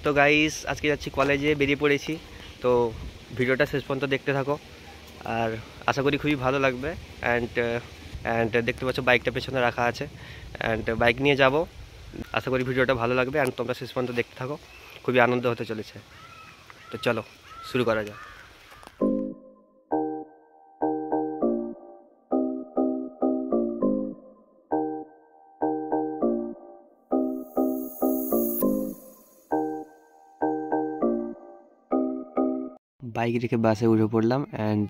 তো গাইস আজকে যাচ্ছি কলেজে, বেরিয়ে পড়েছি। তো ভিডিওটা শেষ পর্যন্ত দেখতে থাকো, আর আশা করি খুবই ভালো লাগবে। অ্যান্ড দেখতে পাচ্ছ বাইকটা পেছনে রাখা আছে, অ্যান্ড বাইক নিয়ে যাব। আশা করি ভিডিওটা ভালো লাগবে, অ্যান্ড তোমরা শেষ পর্যন্ত দেখতে থাকো, খুবই আনন্দ হতে চলেছে। তো চলো শুরু করা যাক। বাইক রেখে বাসে উঠে পড়লাম, অ্যান্ড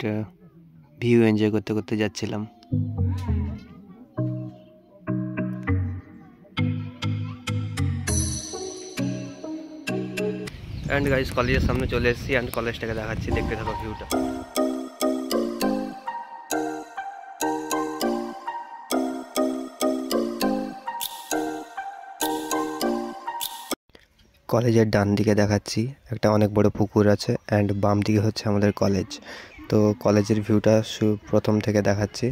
ভিউ এনজয় করতে করতে যাচ্ছিলাম। অ্যান্ড গাইস কলেজের সামনে চলে এসেছি, অ্যান্ড কলেজটাকে দেখাচ্ছি, দেখতে থাকো ভিউটা। কলেজের ডান দিকে দেখাচ্ছি একটা অনেক বড় পুকুর আছে, অ্যান্ড বাম দিকে হচ্ছে আমাদের কলেজ। তো কলেজের ভিউটা প্রথম থেকে দেখাচ্ছি।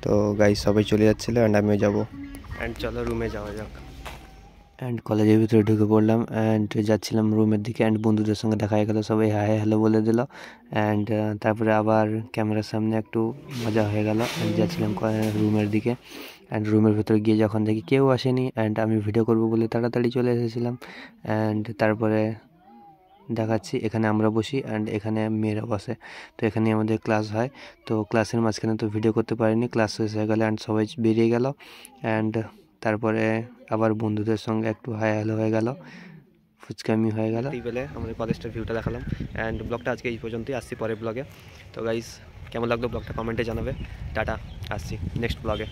তো গাইস সবাই চলে যাচ্ছিলো, অ্যান্ড আমিও যাবো। অ্যান্ড চলো রুমে যাওয়া যাক। অ্যান্ড কলেজের ভিতরে ঢুকে পড়লাম, অ্যান্ড যাচ্ছিলাম রুমের দিকে, অ্যান্ড বন্ধুদের সঙ্গে দেখা হয়ে গেল, সবাই হাই হ্যালো বলে দিল। অ্যান্ড তারপরে আবার ক্যামেরার সামনে একটু মজা হয়ে গেল, অ্যান্ড যাচ্ছিলাম রুমের দিকে। অ্যান্ড রুমের ভিতরে গিয়ে যখন দেখি কেউ আসেনি, অ্যান্ড আমি ভিডিও করব বলে তাড়াতাড়ি চলে এসেছিলাম। অ্যান্ড তারপরে দেখাচ্ছি এখানে আমরা বসি, অ্যান্ড এখানে মেয়েরা বসে। তো এখানে আমাদের ক্লাস হয়। তো ক্লাসের মাঝখানে তো ভিডিও করতে পারিনি, ক্লাস শেষ হয়ে গেল, অ্যান্ড সবাই বেরিয়ে গেল। অ্যান্ড তারপরে আবার বন্ধুদের সঙ্গে একটু হাই হ্যালো হয়ে গেল, ফুচকামি হয়ে গেল। এই বেলে আমাদের কলেজটার ভিউটা দেখালাম, অ্যান্ড ব্লগটা আজকে এই পর্যন্তই। আসছি পরের ব্লগে। তো গাইস কেমন লাগলো ব্লগটা কমেন্টে জানাবে। টাটা, আসছি নেক্সট ব্লগে।